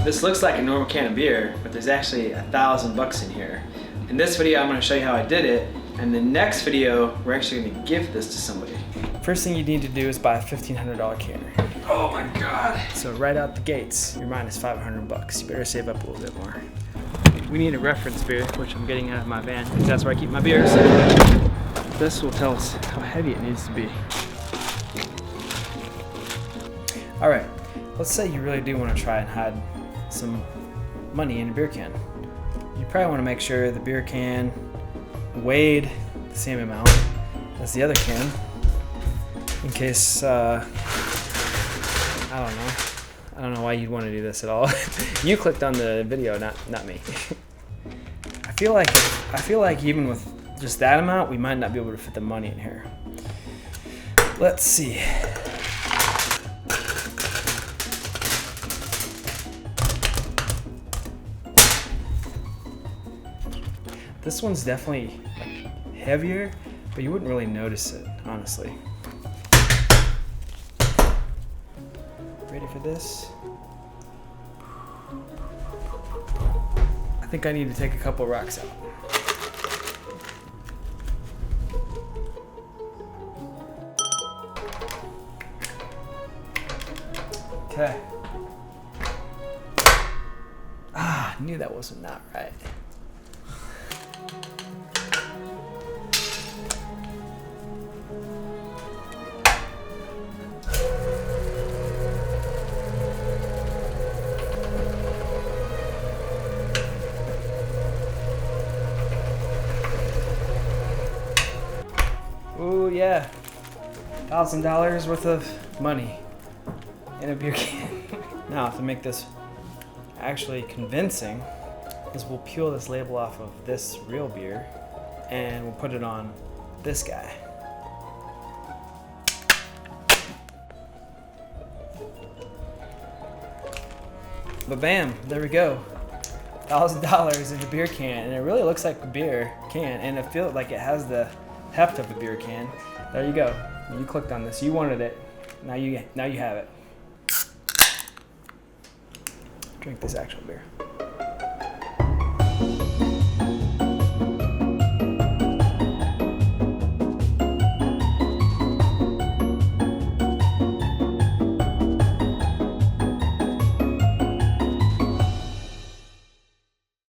This looks like a normal can of beer, but there's actually $1,000 in here. In this video, I'm gonna show you how I did it, and the next video, we're actually gonna give this to somebody. First thing you need to do is buy a $1,500 canner. Oh my God. So right out the gates, you're minus $500. You better save up a little bit more. We need a reference beer, which I'm getting out of my van, because that's where I keep my beers. This will tell us how heavy it needs to be. All right, let's say you really do want to try and hide some money in a beer can. You probably want to make sure the beer can weighed the same amount as the other can, in case, I don't know why you'd want to do this at all. You clicked on the video, not me. I feel like even with just that amount, we might not be able to fit the money in here. Let's see. This one's definitely heavier, but you wouldn't really notice it, honestly. Ready for this? I think I need to take a couple rocks out. Okay. I knew that was not right. Ooh, yeah. $1,000 worth of money in a beer can. Now, to make this actually convincing, is we'll peel this label off of this real beer and we'll put it on this guy. But bam, there we go. $1,000 in the beer can, and it really looks like a beer can, and it feels like it has the heft of a beer can. There you go. You clicked on this. You wanted it. Now you have it. Drink this actual beer.